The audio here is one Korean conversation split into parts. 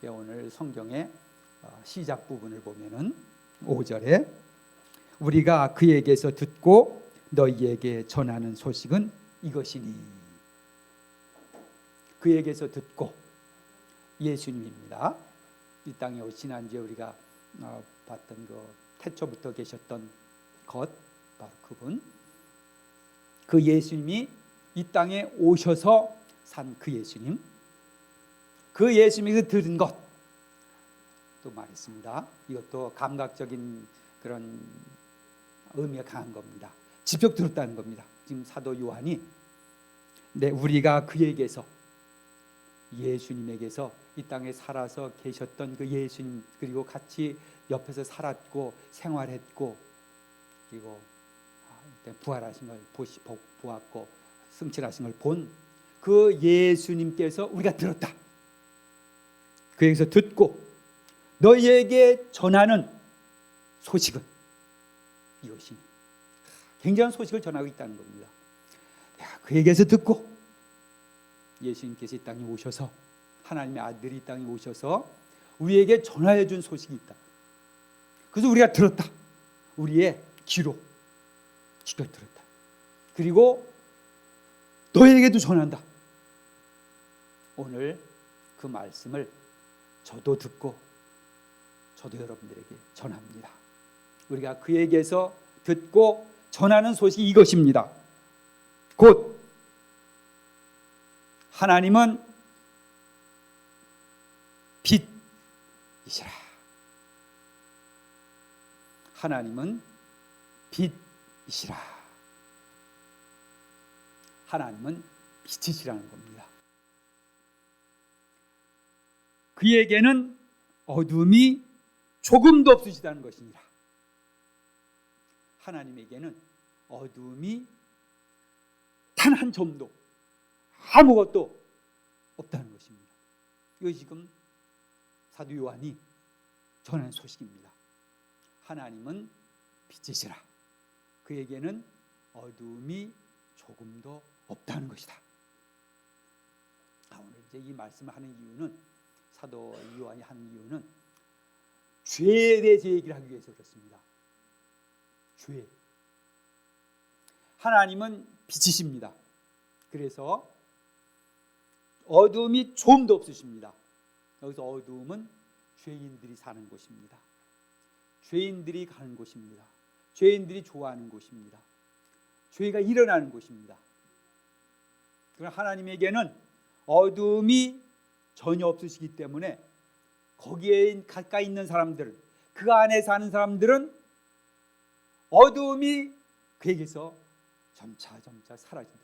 오늘 성경의 시작 부분을 보면은 5절에 우리가 그에게서 듣고 너희에게 전하는 소식은 이것이니, 그에게서 듣고 예수님입니다. 이 땅에 지난주에 우리가 봤던 그 태초부터 계셨던 것, 바로 그분, 그 예수님이 이 땅에 오셔서 산 그 예수님, 그 예수님에서 들은 것 또 말했습니다. 이것도 감각적인 그런 의미가 강한 겁니다. 직접 들었다는 겁니다. 지금 사도 요한이 우리가 그에게서, 예수님에게서, 이 땅에 살아서 계셨던 그 예수님, 그리고 같이 옆에서 살았고 생활했고, 그리고 부활하신 걸 보았고 승천하신 걸 본 그 예수님께서 우리가 들었다. 그에게서 듣고 너희에게 전하는 소식은 이것이니, 굉장한 소식을 전하고 있다는 겁니다. 그에게서 듣고 예수님께서 이 땅에 오셔서, 하나님의 아들이 이 땅에 오셔서 우리에게 전하여 준 소식이 있다. 그래서 우리가 들었다. 우리의 귀로 직접 들었다. 그리고 너희에게도 전한다. 오늘 그 말씀을 저도 듣고 저도 여러분들에게 전합니다. 우리가 그에게서 듣고 전하는 소식이 이것입니다. 곧 하나님은 빛이시라. 하나님은 빛이시라. 하나님은 빛이시라는 겁니다. 그에게는 어둠이 조금도 없으시다는 것이니라. 하나님에게는 어둠이 단 한 점도, 아무것도 없다는 것입니다. 이거 지금 사도 요한이 전하는 소식입니다. 하나님은 빛이시라. 그에게는 어둠이 조금도 없다는 것이다. 오늘 이제 이 말씀을 하는 이유는, 사도 요한이 하는 이유는 죄에 대해서 얘기를 하기 위해서 그렇습니다. 죄. 하나님은 빛이십니다. 그래서 어둠이 좀도 없으십니다. 여기서 어둠은 죄인들이 사는 곳입니다. 죄인들이 가는 곳입니다. 죄인들이 좋아하는 곳입니다. 죄가 일어나는 곳입니다. 그러나 하나님에게는 어둠이 전혀 없으시기 때문에 거기에 가까이 있는 사람들, 그 안에 사는 사람들은 어둠이 그에게서 점차 사라진다.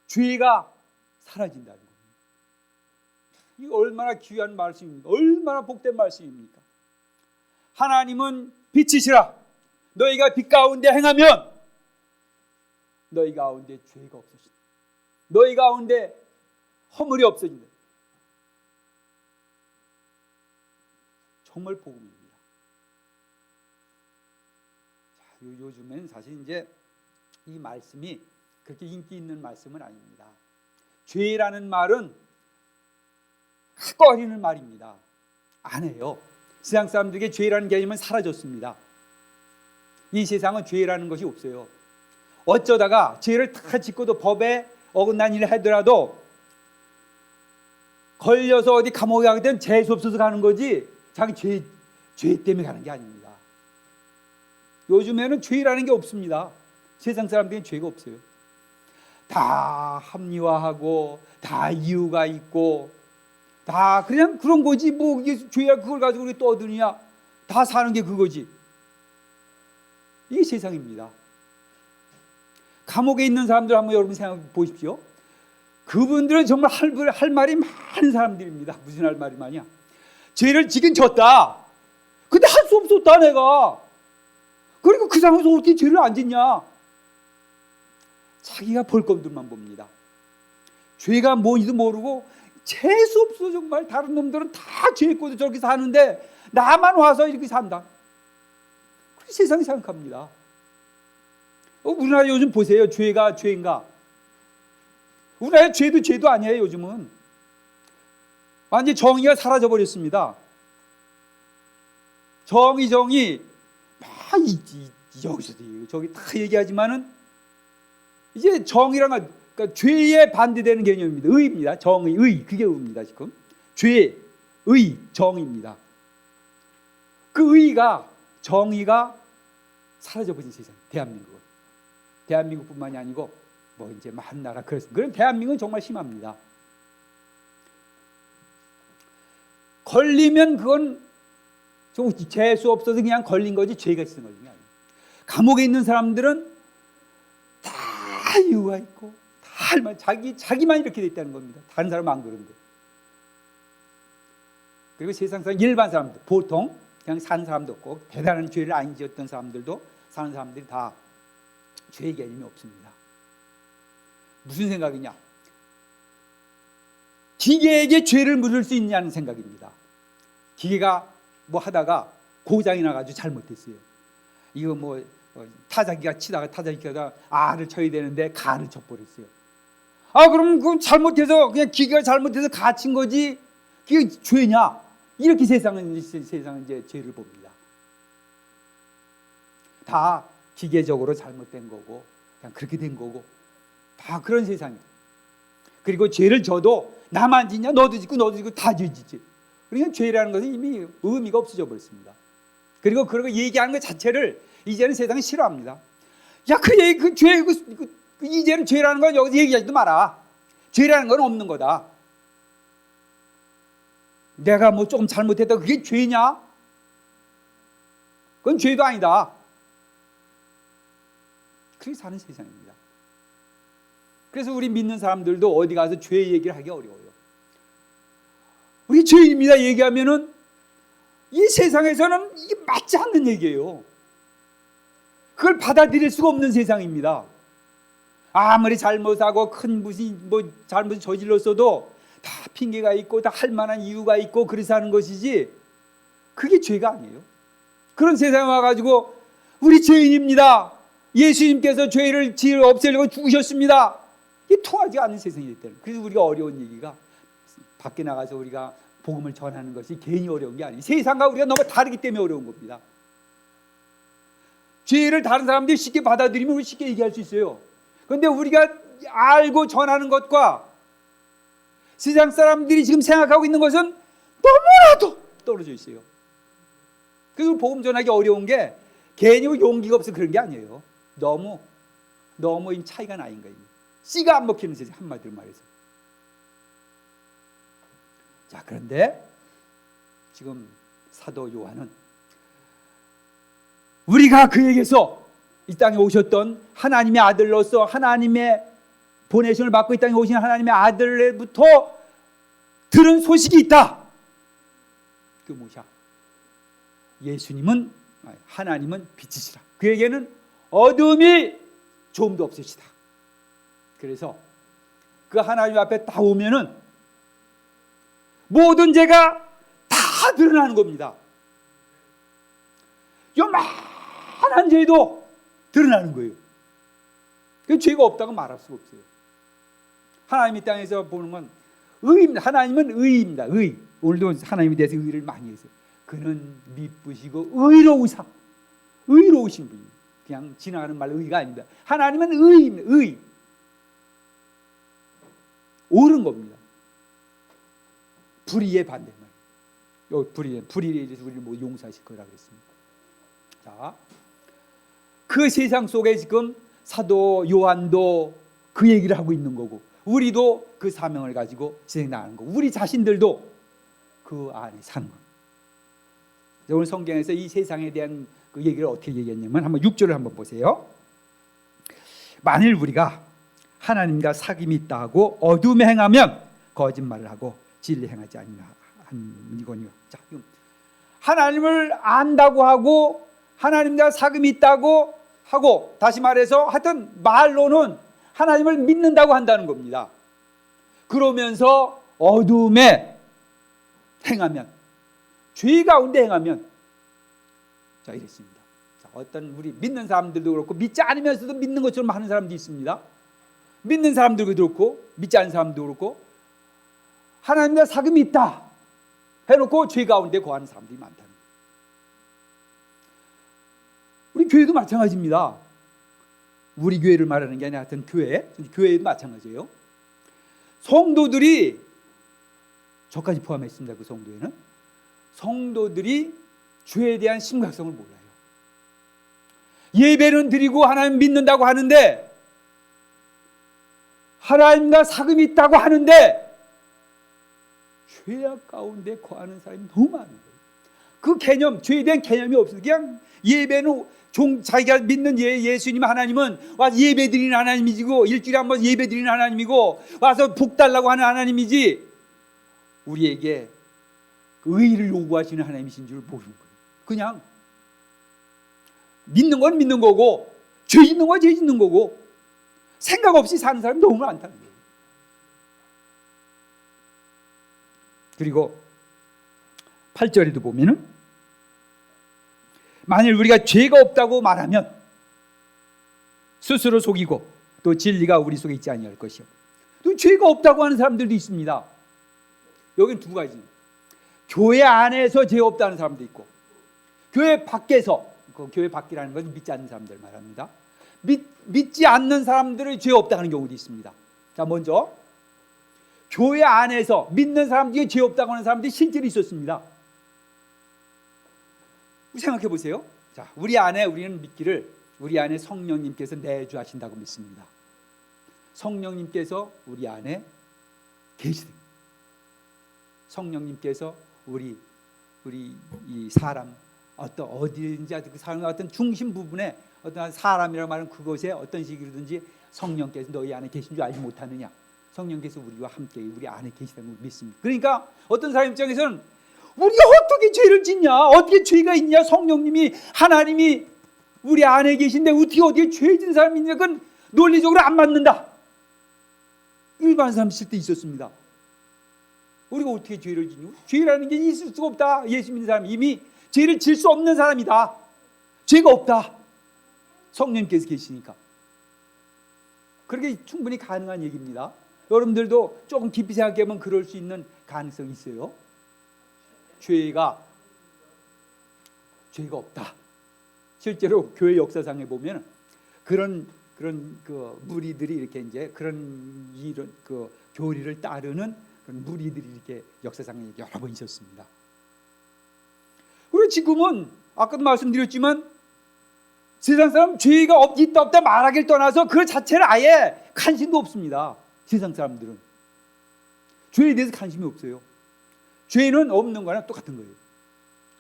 죄가 사라진다는 겁니다. 이거 얼마나 귀한 말씀입니까? 얼마나 복된 말씀입니까? 하나님은 빛이시라. 너희가 빛 가운데 행하면 너희 가운데 죄가 없어진다. 너희 가운데 허물이 없어진다. 정말 복음입니다. 요즘엔 사실 이제 이 말씀이 그렇게 인기 있는 말씀은 아닙니다. 죄라는 말은 꺼리는 말입니다. 안 해요. 세상 사람들에게 죄라는 개념은 사라졌습니다. 이 세상은 죄라는 것이 없어요. 어쩌다가 죄를 다 짓고도 법에 어긋난 일을 하더라도 걸려서 어디 감옥에 가게 되면 재수 없어서 가는 거지, 자기 죄 때문에 가는 게 아닙니다. 요즘에는 죄라는 게 없습니다. 세상 사람들은 죄가 없어요. 다 합리화하고 다 이유가 있고 다 그냥 그런 거지, 뭐 이게 죄야 그걸 가지고 우리 떠드느냐, 다 사는 게 그거지. 이게 세상입니다. 감옥에 있는 사람들 한번 여러분 생각해 보십시오. 그분들은 정말 할 말이 많은 사람들입니다. 무슨 할 말이 많냐? 죄를 지긴 졌다. 근데 할 수 없었다 내가. 그리고 그 상황에서 어떻게 죄를 안 짓냐? 자기가 볼 것들만 봅니다. 죄가 뭔지도 모르고 재수 없어. 정말 다른 놈들은 다 죄했고도 저렇게 사는데 나만 와서 이렇게 산다. 그렇게 세상이 생각합니다. 우리나라 요즘 보세요. 죄가 죄인가? 우리나라 죄도 아니에요 요즘은. 완전 정의가 사라져 버렸습니다. 정의 막 여기서도 저기 다 얘기하지만은 이제 정의란 건 그러니까 죄에 반대되는 개념입니다. 의입니다. 정의, 의 그게 의입니다. 지금 죄, 의, 정의입니다. 그 의가 정의가 사라져버린 세상, 대한민국은. 대한민국뿐만이 아니고 뭐 이제 많은 나라 그렇습니다. 그럼 대한민국은 정말 심합니다. 걸리면 그건 좀 재수 없어서 그냥 걸린 거지 죄가 있는 거지. 감옥에 있는 사람들은 다 이유가 있고 다 자기만 이렇게 돼 있다는 겁니다. 다른 사람은 안 그런데. 그리고 세상상 일반 사람들, 보통 그냥 사는 사람도 없고 대단한 죄를 안 지었던 사람들도 사는 사람들이 다 죄의 개념이 없습니다. 무슨 생각이냐? 기계에게 죄를 물을 수 있냐는 생각입니다. 기계가 뭐 하다가 고장이 나가지고 잘못했어요. 이거 뭐 타자기가 치다가 타자기가 아를 쳐야 되는데 가를 쳐버렸어요. 아 그럼 그 잘못해서 그냥 기계가 잘못해서 가 친 거지 그게 죄냐? 이렇게 세상은 이제 죄를 봅니다. 다 기계적으로 잘못된 거고 그냥 그렇게 된 거고 다 그런 세상이에요. 그리고 죄를 져도 나만 짓냐 너도 짓고 너도 짓고 다 짓지. 그러니까 죄라는 것은 이미 의미가 없어져 버렸습니다. 그리고 그런 거 얘기하는 것 자체를 이제는 세상이 싫어합니다. 야, 그 죄, 이제는 죄라는 건 여기서 얘기하지도 마라. 죄라는 건 없는 거다. 내가 뭐 조금 잘못했다 그게 죄냐? 그건 죄도 아니다. 그렇게 사는 세상입니다. 그래서 우리 믿는 사람들도 어디 가서 죄 얘기를 하기 어려워요. 우리 죄입니다 얘기하면은 이 세상에서는 이게 맞지 않는 얘기예요. 그걸 받아들일 수가 없는 세상입니다. 아무리 잘못하고 큰 무슨 뭐 잘못 저질렀어도 다 핑계가 있고 다 할 만한 이유가 있고 그래서 하는 것이지 그게 죄가 아니에요. 그런 세상에 와가지고 우리 죄인입니다. 예수님께서 죄를 없애려고 죽으셨습니다. 이게 통하지 않는 세상이 됐다는. 그래서 우리가 어려운 얘기가 밖에 나가서 우리가 복음을 전하는 것이 괜히 어려운 게 아니에요. 세상과 우리가 너무 다르기 때문에 어려운 겁니다. 죄를 다른 사람들이 쉽게 받아들이면 우리 쉽게 얘기할 수 있어요. 그런데 우리가 알고 전하는 것과 세상 사람들이 지금 생각하고 있는 것은 너무나도 떨어져 있어요. 그래서 복음 전하기 어려운 게 괜히 용기가 없어서 그런 게 아니에요. 너무 차이가 나인 거예요. 씨가 안 먹히는 세상, 한마디로 말해서. 자, 그런데 지금 사도 요한은 우리가 그에게서 이 땅에 오셨던 하나님의 아들로서 하나님의 보내심을 받고 이 땅에 오신 하나님의 아들로부터 들은 소식이 있다. 그 뭐냐? 예수님은 하나님은 빛이시라. 그에게는 어둠이 조금도 없으시다. 그래서 그 하나님 앞에 딱 오면은 모든 죄가 다 드러나는 겁니다. 요만한 죄도 드러나는 거예요. 그 죄가 없다고 말할 수가 없어요. 하나님 이 땅에서 보는 건 의입니다. 하나님은 의입니다. 의. 오늘도 하나님에 대해서 의를 많이 해서 그는 미쁘시고 의로우신 분이에요. 그냥 지나가는 말 의가 아닙니다. 하나님은 의입니다. 의. 옳은 겁니다. 불의의 반대말. 불의에 대해서 우리를 뭐 용서하실 거라고 했습니다. 자, 그 세상 속에 지금 사도 요한도 그 얘기를 하고 있는 거고, 우리도 그 사명을 가지고 진행 나가는 거고, 우리 자신들도 그 안에 사는 겁니다. 오늘 성경에서 이 세상에 대한 그 얘기를 어떻게 얘기했냐면 한번 6절을 한번 보세요. 만일 우리가 하나님과 사귐이 있다 하고 어둠에 행하면 거짓말을 하고 진리 행하지 아니하니거니와. 자, 하나님을 안다고 하고 하나님과 사귐이 있다고 하고, 다시 말해서 하여튼 말로는 하나님을 믿는다고 한다는 겁니다. 그러면서 어둠에 행하면, 죄 가운데 행하면, 자 이랬습니다. 자, 어떤 우리 믿는 사람들도 그렇고 믿지 않으면서도 믿는 것처럼 하는 사람도 있습니다. 믿는 사람들도 그렇고 믿지 않는 사람도 그렇고 하나님과 사귐이 있다 해놓고 죄 가운데 거하는 사람들이 많다는 거예요. 우리 교회도 마찬가지입니다. 우리 교회를 말하는 게 아니라 하여튼 교회도 마찬가지예요. 성도들이, 저까지 포함했습니다. 그 성도에는 성도들이 죄에 대한 심각성을 몰라요. 예배는 드리고 하나님 믿는다고 하는데, 하나님과 사귐이 있다고 하는데 죄악 가운데 거하는 사람이 너무 많은 거예요. 그 개념, 죄에 대한 개념이 없어요. 그냥 예배는 자기가 믿는 예수님 하나님은 와서 예배 드리는 하나님이고, 일주일에 한 번 예배 드리는 하나님이고, 와서 복 달라고 하는 하나님이지, 우리에게 의의를 요구하시는 하나님이신 줄 모르는 거예요. 그냥 믿는 건 믿는 거고, 죄 짓는 건 죄 짓는 거고, 생각 없이 사는 사람이 너무 많다는 거예요. 그리고 8절에도 보면은, 만일 우리가 죄가 없다고 말하면 스스로 속이고 또 진리가 우리 속에 있지 아니할 것이요. 또 죄가 없다고 하는 사람들도 있습니다. 여기는 두 가지. 교회 안에서 죄 없다는 사람도 있고, 교회 밖에서, 그 교회 밖이라는 건 믿지 않는 사람들 말합니다. 믿지 않는 사람들의 죄 없다 하는 경우도 있습니다. 자, 먼저 교회 안에서 믿는 사람 중에 죄 없다고 하는 사람들이 실제로 있었습니다. 생각해 보세요. 자, 우리는 믿기를 우리 안에 성령님께서 내주하신다고 믿습니다. 성령님께서 우리 안에 계시됩니다. 성령님께서 우리 이 사람 어디든지 그 사람의 어떤 중심 부분에 어떤 사람이라고 말하는 그것에 어떤 식이든지 성령께서 너희 안에 계신 줄 알지 못하느냐. 성령께서 우리와 함께 우리 안에 계시다는 걸 믿습니다. 그러니까 어떤 사람 입장에서는 우리가 어떻게 죄를 짓냐, 어떻게 죄가 있냐, 성령님이 하나님이 우리 안에 계신데 어떻게 죄 짓는 사람이 있냐, 그건 논리적으로 안 맞는다. 일반 사람 있을 때 있었습니다. 우리가 어떻게 죄를 짓냐, 죄라는 게 있을 수가 없다. 예수 믿는 사람이 이미 죄를 질 수 없는 사람이다. 죄가 없다. 성령님께서 계시니까. 그렇게 충분히 가능한 얘기입니다. 여러분들도 조금 깊이 생각해보면 그럴 수 있는 가능성이 있어요. 죄가 없다. 실제로 교회 역사상에 보면 그런 그 무리들이 이렇게 이제 그런 그 교리를 따르는 그런 무리들이 이렇게 역사상에 여러 번 있었습니다. 그리고 지금은 아까도 말씀드렸지만 세상 사람 죄가 있다 없다 말하기를 떠나서 그 자체를 아예 관심도 없습니다. 세상 사람들은 죄에 대해서 관심이 없어요. 죄는 없는 거랑 똑같은 거예요.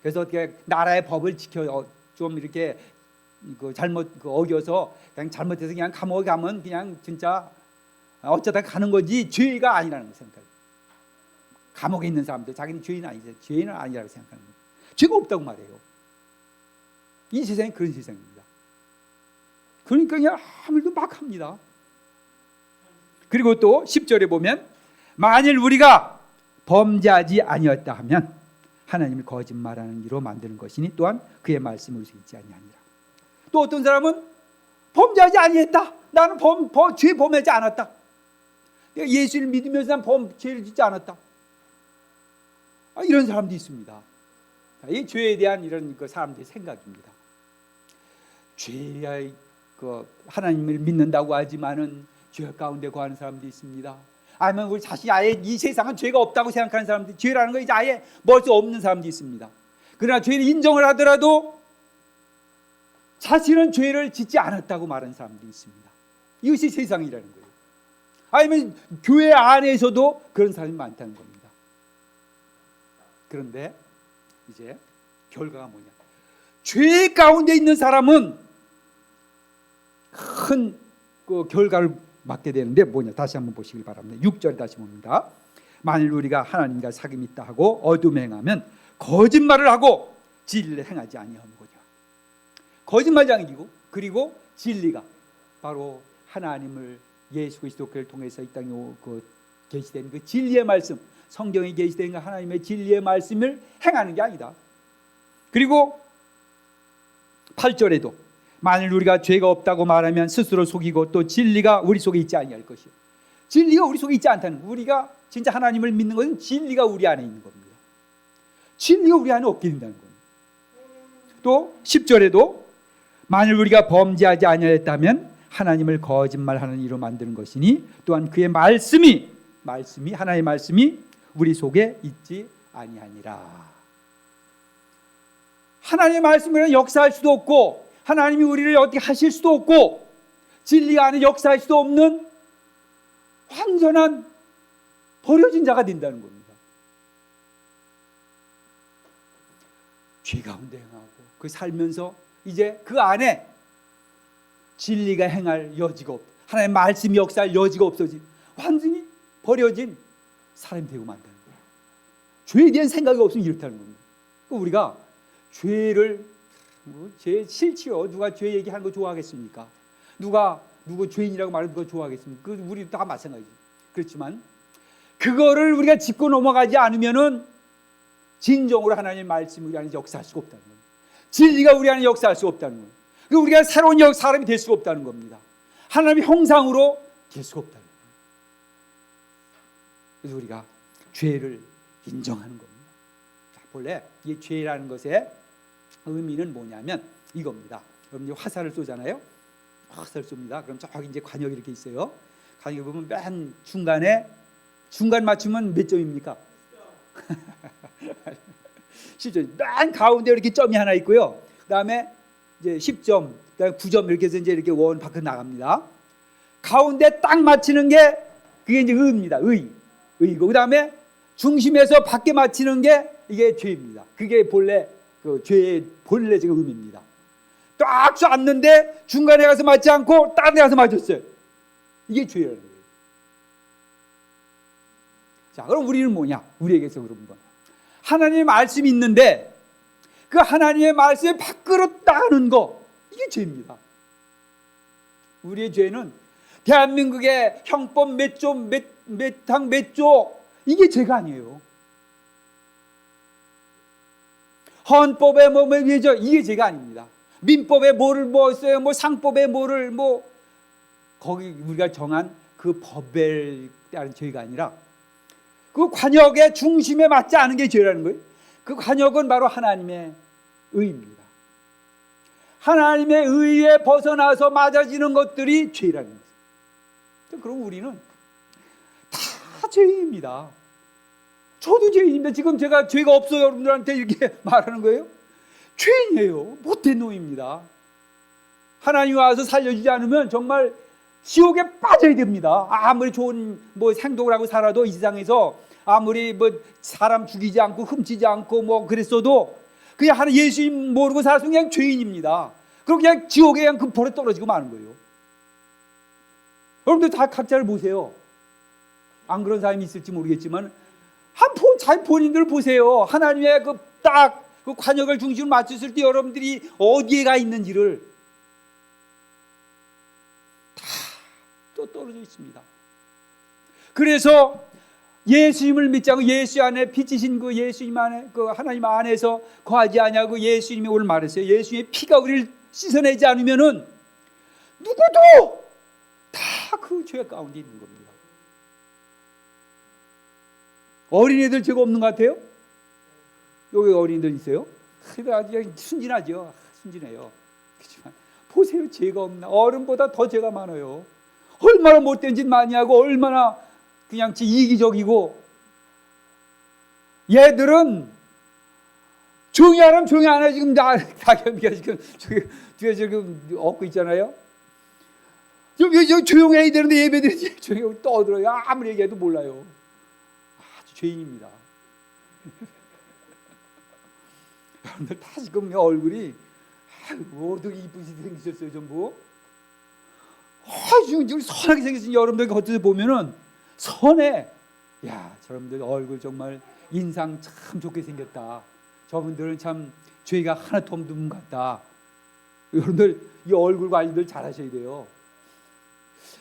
그래서 어떻게 나라의 법을 지켜 좀 이렇게 잘못 어겨서 그냥 잘못해서 그냥 감옥에 가면 그냥 진짜 어쩌다 가는 거지 죄가 아니라는 걸 생각해요. 감옥에 있는 사람들 자기는 죄인은 아니죠. 죄인은 아니라고 생각하는 거예요. 죄가 없다고 말해요. 이 세상이 그런 세상입니다. 그러니까 그냥 아무 일도 막 합니다. 그리고 또 10절에 보면 만일 우리가 범죄하지 아니었다 하면 하나님을 거짓말하는 이로 만드는 것이니 또한 그의 말씀을 우리 속에 있지 아니하니라. 또 어떤 사람은 범죄하지 아니했다. 나는 죄 범하지 않았다. 내가 예수를 믿으면서 난 죄를 짓지 않았다. 이런 사람도 있습니다. 이 죄에 대한 이런 사람들의 생각입니다. 죄야 하나님을 믿는다고 하지만은 죄 가운데 거하는 사람도 있습니다. 아니면 우리 자신이 아예 이 세상은 죄가 없다고 생각하는 사람들, 죄라는 거 이제 아예 멀 수 없는 사람도 있습니다. 그러나 죄를 인정을 하더라도 자신은 죄를 짓지 않았다고 말하는 사람도 있습니다. 이것이 세상이라는 거예요. 아니면 교회 안에서도 그런 사람이 많다는 겁니다. 그런데 이제 결과가 뭐냐? 죄 가운데 있는 사람은 큰 그 결과를 맞게 되는데 뭐냐? 다시 한번 보시길 바랍니다. 6절에 다시 봅니다. 만일 우리가 하나님과 사귐이 있다 하고 어둠 행하면 거짓말을 하고 진리를 행하지 아니하는거냐. 거짓말장이고 그리고 진리가 바로 하나님을 예수 그리스도를 통해서 이 땅에 계시된 그 진리의 말씀, 성경에 계시된 그 하나님의 진리의 말씀을 행하는 게 아니다. 그리고 8절에도 만일 우리가 죄가 없다고 말하면 스스로 속이고 또 진리가 우리 속에 있지 아니할 것이요. 진리가 우리 속에 있지 않다는 거. 우리가 진짜 하나님을 믿는 것은 진리가 우리 안에 있는 겁니다. 진리가 우리 안에 없게 된다는 겁니다. 또 10절에도 만일 우리가 범죄하지 아니하였다면 하나님을 거짓말하는 이로 만드는 것이니 또한 그의 말씀이 하나님의 말씀이 우리 속에 있지 아니하니라. 하나님의 말씀으로는 역사할 수도 없고 하나님이 우리를 어떻게 하실 수도 없고 진리 안에 역사할 수도 없는 완전한 버려진 자가 된다는 겁니다. 죄 가운데 행하고 그 살면서 이제 그 안에 진리가 행할 여지가 없다. 하나님의 말씀이 역사할 여지가 없어진 완전히 버려진 사람이 되고 만다는 거예요. 죄에 대한 생각이 없으면 이렇다는 겁니다. 우리가 죄를 죄 싫지요. 누가 죄 얘기하는 거 좋아하겠습니까? 누구 죄인이라고 말하는 거 좋아하겠습니까? 그 우리 다 마찬가지죠. 그렇지만 그거를 우리가 짚고 넘어가지 않으면은 진정으로 하나님의 말씀이 우리 안에 역사할 수가 없다는 겁니다. 진리가 우리 안에 역사할 수가 없다는 거예요. 우리가 새로운 사람이 될 수가 없다는 겁니다. 하나님의 형상으로 될 수가 없다는 거예요. 그래서 우리가 죄를 인정하는 겁니다. 자, 본래 이 죄라는 것의 의미는 뭐냐면 이겁니다. 여러분 화살을 쏘잖아요. 화살을 쏩니다. 그럼 저기 이제 관역이 이렇게 있어요. 관역에 보면 맨 중간 맞추면 몇 점입니까? 10점. 맨 가운데 이렇게 점이 하나 있고요. 그다음에 이제 10점, 그다음에 9점 이렇게 해서 이제 이렇게 원 밖으로 나갑니다. 가운데 딱 맞히는 게 그게 이제 의입니다. 의이고 그다음에 중심에서 밖에 맞히는 게 이게 죄입니다. 그게 본래 그 죄의 본래적인 의미입니다. 딱 쐈는데 중간에 가서 맞지 않고 다른 데 가서 맞았어요. 이게 죄라는 거예요. 자, 그럼 우리는 뭐냐? 우리에게서 그런 건 하나님의 말씀이 있는데 그 하나님의 말씀에 밖으로 나가는 거 이게 죄입니다. 우리의 죄는 대한민국의 형법 몇 항 몇 조 이게 죄가 아니에요. 헌법에 이게 죄가 아닙니다. 민법에 뭐를 써요? 상법에 뭐를 거기 우리가 정한 그 법에 따른 죄가 아니라 그 관역의 중심에 맞지 않은 게 죄라는 거예요. 그 관역은 바로 하나님의 의입니다. 하나님의 의에 벗어나서 맞아지는 것들이 죄라는 거죠. 그럼 우리는 다 죄인입니다. 저도 죄인입니다. 지금 제가 죄가 없어요 여러분들한테 이렇게 말하는 거예요. 죄인이에요. 못된 놈입니다. 하나님이 와서 살려주지 않으면 정말 지옥에 빠져야 됩니다. 아무리 좋은 행동을 하고 살아도 이 세상에서 아무리 사람 죽이지 않고 훔치지 않고 그랬어도 그냥 하나 예수님 모르고 살았으면 그냥 죄인입니다. 그럼 그냥 지옥에 그냥 급포로 떨어지고 마는 거예요. 여러분들 다 각자를 보세요. 안 그런 사람이 있을지 모르겠지만 잘 본인들 보세요. 하나님의 그 관역을 중심으로 맞췄을 때 여러분들이 어디에 가 있는지를 다 또 떨어져 있습니다. 그래서 예수님을 믿지 않고 예수 안에 빛이신 그 예수님 안에 그 하나님 안에서 거하지 아니하고 예수님이 오늘 말했어요. 예수님의 피가 우리를 씻어내지 않으면은 누구도 다 그 죄 가운데 있는 겁니다. 어린이들 죄가 없는 것 같아요? 여기 어린이들 있어요? 아주 순진하죠. 순진해요. 그렇지만 보세요. 죄가 없나? 어른보다 더 죄가 많아요. 얼마나 못된 짓 많이 하고 얼마나 그냥 이기적이고 얘들은 조용히 하라면 조용히 안 해. 지금 낙엽이가 지금 뒤에 지금 얻고 있잖아요. 좀 조용해야 되는데 예배드리지 조용히 떠들어요. 아무리 얘기해도 몰라요. 아주 죄인입니다. 여러분들 다 지금 얼굴이 어떻게 이쁘게 생기셨어요 전부. 지금 선하게 생기신 여러분들 겉에서 보면은 선해. 야, 저분들 얼굴 정말 인상 참 좋게 생겼다. 저분들은 참 죄가 하나도 없는 분 같다. 여러분들 이 얼굴 관리들 잘하셔야 돼요.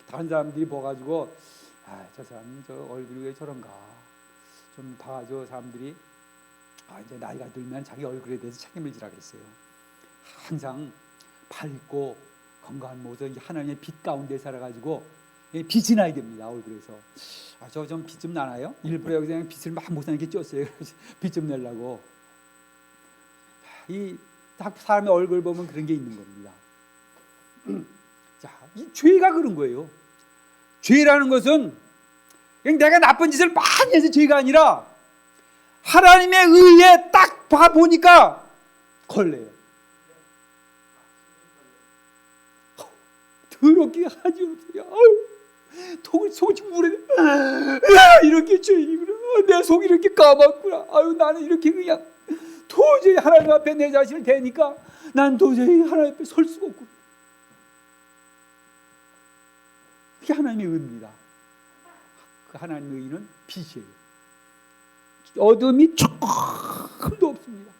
다른 사람들이 봐가지고 저 사람 저 얼굴이 왜 저런가 좀 봐줘. 사람들이 이제 나이가 들면 자기 얼굴에 대해서 책임을 지라 그랬어요. 항상 밝고 건강한 모습 하나님의 빛 가운데 살아가지고 빛이 나야 됩니다. 얼굴에서. 저 좀 빛 좀 나나요? 일부러 여기서 그냥 빛을 막 못사게 쪘어요. 빛 좀 내려고. 딱 사람의 얼굴 보면 그런 게 있는 겁니다. 자, 이 죄가 그런 거예요. 죄라는 것은 그냥 내가 나쁜 짓을 많이 해서 죄가 아니라 하나님의 의에 딱 봐보니까 걸려요. 더럽게 하지 없어요. 속이 물에 이렇게 죄인이구나. 내 속이 이렇게 까맣구나. 나는 이렇게 그냥 도저히 하나님 앞에 내 자신을 대니까 난 도저히 하나님 앞에 설 수가 없고. 그게 하나님의 의입니다. 그 하나님의 의는 빛이에요. 어둠이 조금도 없습니다.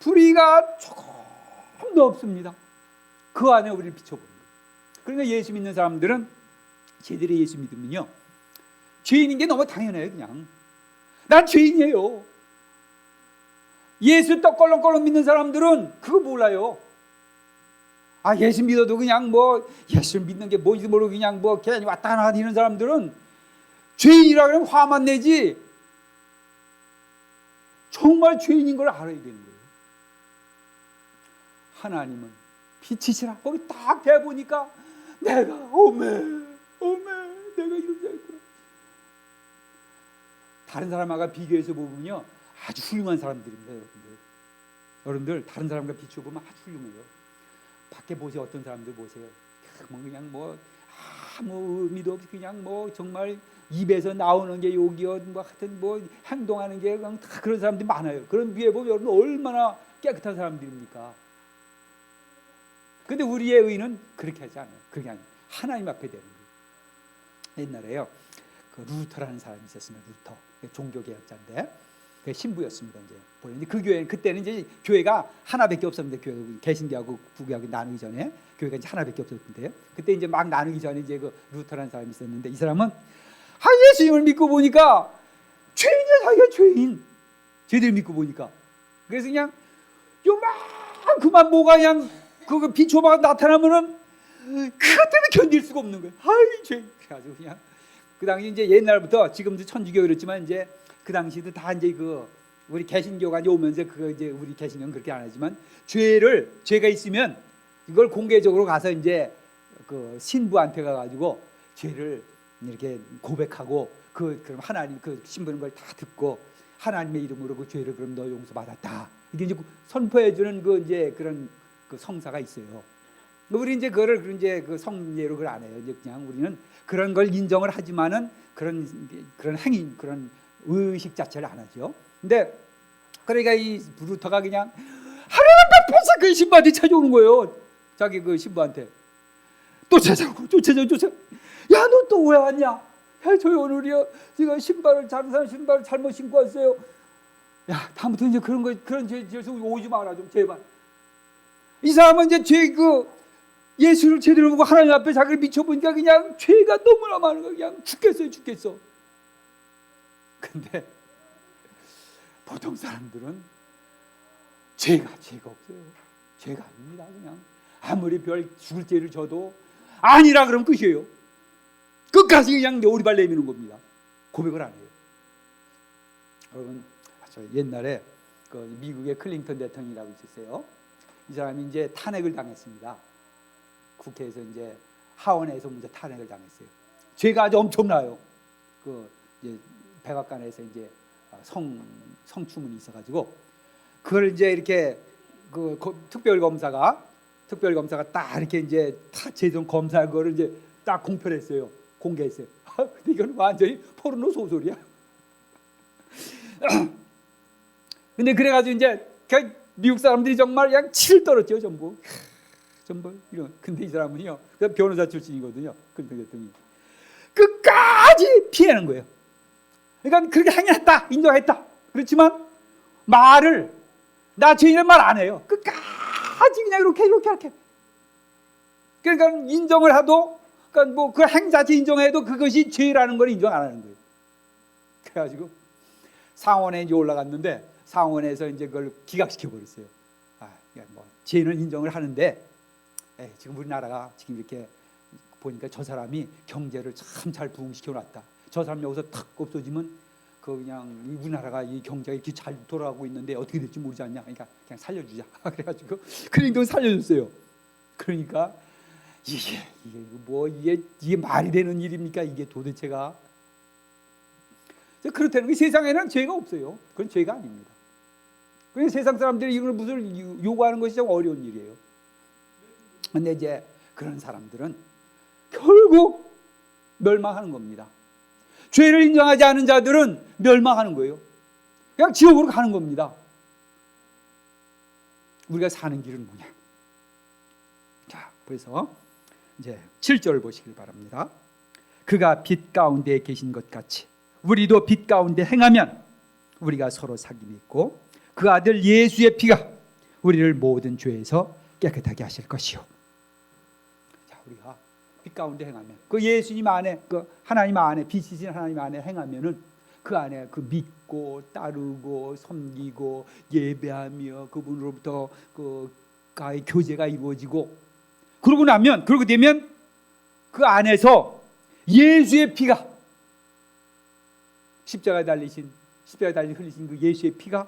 불의가 조금도 없습니다. 그 안에 우리를 비춰보는 거예요. 그러니까 예수 믿는 사람들은 제대로 예수 믿으면요, 죄인인 게 너무 당연해요. 그냥 난 죄인이에요. 예수 떡 껄렁껄렁 믿는 사람들은 그거 몰라요. 예수 믿어도 그냥 예수 믿는 게 뭔지 모르고 그냥 괜히 왔다 갔다 하는 사람들은 죄인이라 그러면 화만 내지 정말 죄인인 걸 알아야 되는 거예요. 하나님은 빛이시라. 거기 딱 대보니까 내가 어메 내가 이런 자였구나. 다른 사람하고 비교해서 보면요 아주 훌륭한 사람들입니다. 여러분들 다른 사람과 비춰보면 아주 훌륭해요. 밖에 보세요. 어떤 사람들 보세요. 그냥 아무 의미도 없이 그냥 정말 입에서 나오는 게 욕이요, 하여튼 행동하는 게 그냥 다 그런 사람들이 많아요. 그런 비에 보면 여러분 얼마나 깨끗한 사람들입니까? 근데 우리의 의는 그렇게 하지 않아요. 그게 아니에요. 하나님 앞에 되는 거예요. 옛날에요, 그 루터라는 사람이 있었습니다. 루터, 종교개혁자인데 그 신부였습니다. 이제 보는데 그 교회 그때는 이제 교회가 하나밖에 없었는데, 교회 개신교하고 부교하고 나누기 전에 교회가 이제 하나밖에 없었는데요. 그때 이제 막 나누기 전에 이제 그 루터라는 사람이 있었는데, 이 사람은 예수님을 믿고 보니까 죄인이야. 자기가 죄인. 제대로 믿고 보니까. 그래서 그냥 요만큼만 뭐가 그냥 그 비초바가 나타나면은 그것 때문에 견딜 수가 없는 거예요. 죄인. 그래가지고 그냥 그 당시 이제 옛날부터, 지금도 천주교 그렇지만 이제 그 당시도 다 이제 그 우리 개신교가 이제 오면서 그거 이제 우리 개신교는 그렇게 안 하지만 죄가 있으면 이걸 공개적으로 가서 이제 그 신부한테 가가지고 죄를 이렇게 고백하고 그럼 하나님 그 신부는 걸 다 듣고 하나님의 이름으로 그 죄를 그럼 너 용서받았다. 이게 이제 선포해주는 그 이제 그런 그 성사가 있어요. 우리 이제 그거를 이제 그 성례로 그걸 안 해요. 이제 그냥 우리는 그런 걸 인정을 하지만은 그런 행위, 그런 의식 자체를 안 하죠. 근데 그러니까 이 루터가 그냥 하나님 앞에서 그 신부한테 찾아오는 거예요. 자기 그 신부한테 또 찾아오고 야, 너 또 왜 왔냐? 야, 저희 오늘이요, 제가 다른 사람 신발을 잘못 신고 왔어요. 야, 다음부터 이제 그런 죄에서 오지 마라 좀 제발. 이 사람은 이제 예수를 제대로 보고 하나님 앞에 자기를 비춰보니까 그냥 죄가 너무나 많은 거야. 그냥 죽겠어. 근데 보통 사람들은 죄가 없어요. 죄가 아닙니다. 그냥 아무리 별 죽을 죄를 져도 아니라 그러면 끝이에요. 끝까지 그냥 오리발 내미는 겁니다. 고백을 안 해요. 여러분, 저 옛날에 그 미국의 클린턴 대통령이라고 있었어요. 이 사람이 이제 탄핵을 당했습니다. 국회에서 이제 하원에서 먼저 탄핵을 당했어요. 죄가 아주 엄청나요. 그 이제 백악관에서 이제 성추문이 있어가지고 그걸 이제 이렇게 그 특별검사가 딱 이렇게 이제 다 최종 검사 그거를 이제 딱 공표했어요. 공개했어요. 근데 이건 완전히 포르노 소설이야. 근데 그래가지고 이제 미국 사람들이 정말 그냥 치를 떨었죠. 전부 이런. 근데 이 사람은요, 변호사 출신이거든요. 클린턴 대통령이 끝까지 피하는 거예요. 그러니까 그렇게 행했다, 인정했다. 그렇지만 말을 나 죄인은 말 안 해요. 끝까지 그냥 이렇게. 그러니까 인정을 해도, 그러니까 그 행 자체 인정해도 그것이 죄라는 걸 인정 안 하는 거예요. 그래가지고 상원에 이제 올라갔는데 상원에서 이제 그걸 기각시켜 버렸어요. 죄는 인정을 하는데 지금 우리나라가 지금 이렇게 보니까 저 사람이 경제를 참 잘 부흥시켜 놨다. 저 사람이 여기서 탁 없어지면 그냥 우리나라가 이 경제가 이렇게 잘 돌아가고 있는데 어떻게 될지 모르지 않냐. 그러니까 그냥 살려주자. 그래가지고 클링턴 살려줬어요. 그러니까 이게 말이 되는 일입니까? 이게 도대체가. 그렇다는 게 세상에는 죄가 없어요. 그건 죄가 아닙니다. 그래서 세상 사람들이 이걸 무슨 요구하는 것이 좀 어려운 일이에요. 근데 이제 그런 사람들은 결국 멸망하는 겁니다. 죄를 인정하지 않은 자들은 멸망하는 거예요. 그냥 지옥으로 가는 겁니다. 우리가 사는 길은 뭐냐? 자, 그래서 이제 7절을 보시길 바랍니다. 그가 빛 가운데 계신 것 같이 우리도 빛 가운데 행하면 우리가 서로 사귐이 있고 그 아들 예수의 피가 우리를 모든 죄에서 깨끗하게 하실 것이요. 자, 우리가 빛 가운데 행하면 그 예수님 안에 그 하나님 안에 빛이신 하나님 안에 행하면은 그 안에 그 믿고 따르고 섬기고 예배하며 그분으로부터 그가의 교제가 이루어지고 그러고 되면 그 안에서 예수의 피가 십자가에 달리신 흘리신 그 예수의 피가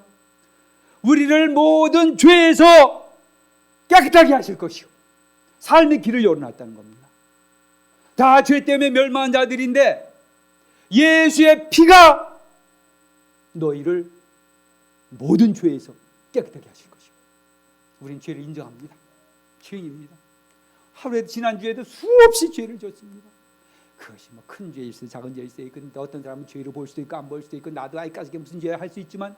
우리를 모든 죄에서 깨끗하게 하실 것이요. 삶의 길을 열어놨다는 겁니다. 다 죄 때문에 멸망한 자들인데 예수의 피가 너희를 모든 죄에서 깨끗하게 하실 것이요. 우린 죄를 인정합니다. 죄인입니다. 하루에 지난주에도 수없이 죄를 졌습니다. 그것이 뭐 큰 죄일 수도 작은 죄일 수도 있고 어떤 사람은 죄를 볼 수도 있고 안 볼 수도 있고 나도 아이까지 무슨 죄를 할 수 있지만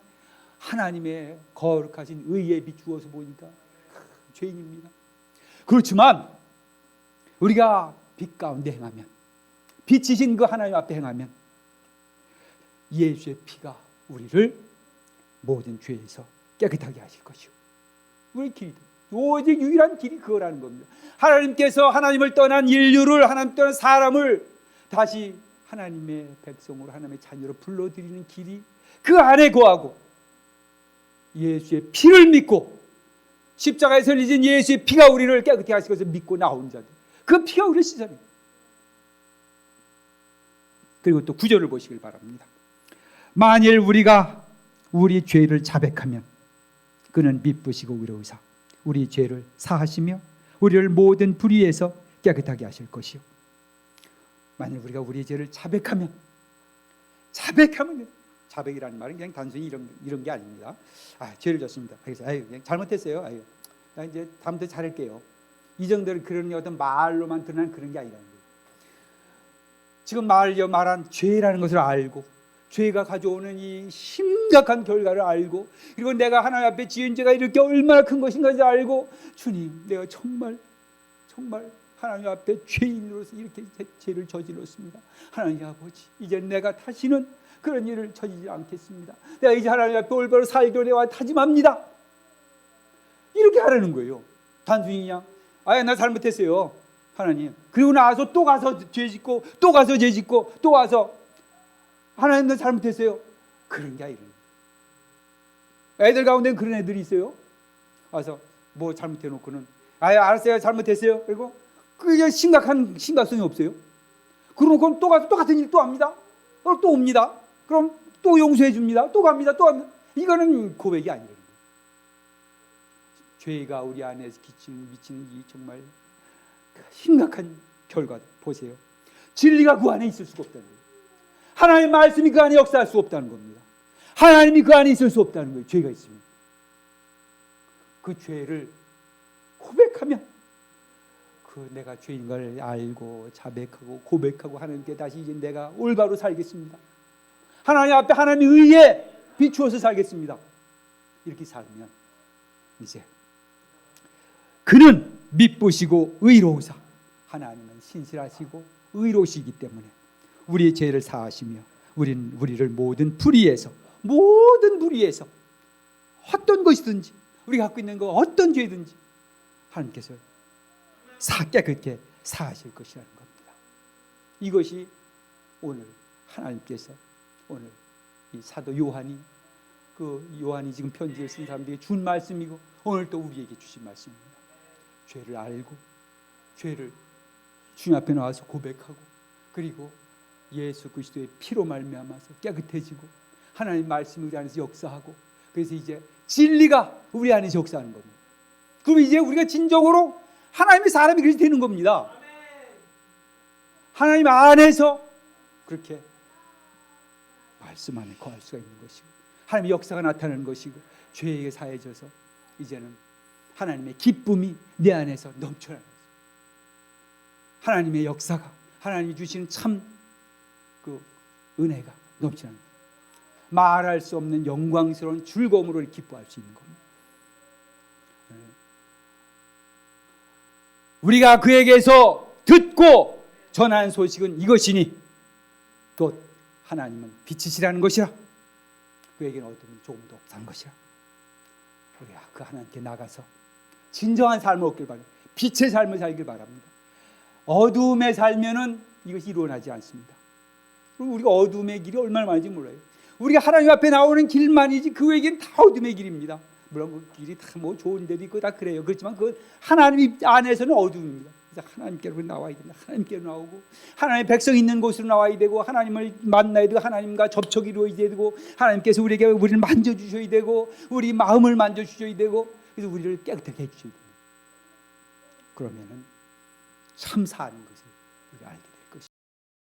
하나님의 거룩하신 의에 비추어서 보니까 죄인입니다. 그렇지만 우리가 빛 가운데 행하면 빛이신 그 하나님 앞에 행하면 예수의 피가 우리를 모든 죄에서 깨끗하게 하실 것이요. 우리 길이 오직 유일한 길이 그거라는 겁니다. 하나님께서 하나님을 떠난 인류를 하나님 떠난 사람을 다시 하나님의 백성으로 하나님의 자녀로 불러들이는 길이 그 안에 거하고 예수의 피를 믿고 십자가에 흘리신 예수의 피가 우리를 깨끗하게 하실 것을 믿고 나온 자들 그 피가 우리를 씻어내요. 그리고 또 9절을 보시길 바랍니다. 만일 우리가 우리 죄를 자백하면 그는 미쁘시고 의로우사 우리 죄를 사하시며 우리를 모든 불의에서 깨끗하게 하실 것이요. 만일 우리가 우리 죄를 자백하면 자백이라는 말은 그냥 단순히 이런 게 아닙니다. 죄를 졌습니다. 그래서 그냥 잘못했어요. 나 이제 다음부터 잘할게요. 이 정도로 그런 어떤 말로만 드러난 그런 게 아니라는 거예요. 지금 말한 죄라는 것을 알고 죄가 가져오는 이 심각한 결과를 알고 그리고 내가 하나님 앞에 지은 죄가 이렇게 얼마나 큰 것인가를 알고 주님 내가 정말 하나님 앞에 죄인으로서 이렇게 죄를 저질렀습니다. 하나님 아버지 이제 내가 다시는 그런 일을 저지르지 않겠습니다. 내가 이제 하나님 앞에 올바로 살기로 내가 다짐합니다. 이렇게 하라는 거예요. 단순히 그냥 나 잘못했어요 하나님. 그리고 나서 또 가서 죄 짓고 또 가서 죄 짓고 또 와서 하나님 나 잘못했어요. 그런 게 아니에요. 애들 가운데는 그런 애들이 있어요. 와서 뭐 잘못해놓고는 알았어요 잘못했어요. 그리고 그게 심각성이 없어요. 그러고 또 가서 똑같은 일 또 합니다. 또 옵니다. 그럼 또 용서해 줍니다. 또 갑니다. 또 합니다. 이거는 고백이 아니에요. 죄가 우리 안에서 미치는 이 정말 심각한 결과 보세요. 진리가 그 안에 있을 수가 없다는 거예요. 하나님의 말씀이 그 안에 역사할 수 없다는 겁니다. 하나님이 그 안에 있을 수 없다는 거예요. 죄가 있으면 그 죄를 고백하면 내가 죄인 걸 알고 자백하고 고백하고 하나님께 다시 이제 내가 올바로 살겠습니다. 하나님 앞에 하나님의 의에 비추어서 살겠습니다. 이렇게 살면 이제 그는 미쁘시고 의로우사 하나님은 신실하시고 의로우시기 때문에 우리의 죄를 사하시며 우리를 모든 불의에서 어떤 것이든지 우리가 갖고 있는 거 어떤 죄든지 하나님께서 깨끗게 사하실 것이라는 겁니다. 이것이 오늘 하나님께서 오늘 이 사도 요한이 지금 편지를 쓴 사람들에게 준 말씀이고 오늘 또 우리에게 주신 말씀입니다. 죄를 알고 죄를 주님 앞에 나와서 고백하고 그리고 예수 그리스도의 피로 말미암아서 깨끗해지고 하나님 말씀이 우리 안에서 역사하고 그래서 이제 진리가 우리 안에서 역사하는 겁니다. 그럼 이제 우리가 진정으로 하나님의 사람이 그렇게 되는 겁니다. 하나님 안에서 그렇게 말씀 안에 거할 수가 있는 것이고 하나님의 역사가 나타나는 것이고 죄에게 사해져서 이제는 하나님의 기쁨이 내 안에서 넘쳐나는 것입니다. 하나님의 역사가 하나님이 주시는 참 그 은혜가 넘쳐나는 거예요. 말할 수 없는 영광스러운 즐거움으로 기뻐할 수 있는 겁니다. 우리가 그에게서 듣고 전하는 소식은 이것이니 곧 하나님은 빛이시라는 것이라 그에게는 어둠이 조금도 없다는 것이라. 우리가 그 하나님께 나가서 진정한 삶을 얻길 바랍니다. 빛의 삶을 살길 바랍니다. 어둠에 살면은 이것이 이루어나지 않습니다. 그리고 우리가 어둠의 길이 얼마나 많은지 몰라요. 우리가 하나님 앞에 나오는 길만이지 그 외에는 다 어둠의 길입니다. 물론 그 길이 다 뭐 좋은 데도 있고 다 그래요. 그렇지만 그 하나님 안에서는 어둠입니다. 그래서 하나님께로 나와야 됩니다. 하나님께로 나오고 하나님의 백성 있는 곳으로 나와야 되고 하나님을 만나야 되고 하나님과 접촉이 이루어져야 되고 하나님께서 우리를 만져주셔야 되고 우리 마음을 만져주셔야 되고 그래서 우리를 깨끗하게 해주셔야 됩니다. 그러면은 참 사는 것을 우리가 알게 됩니다.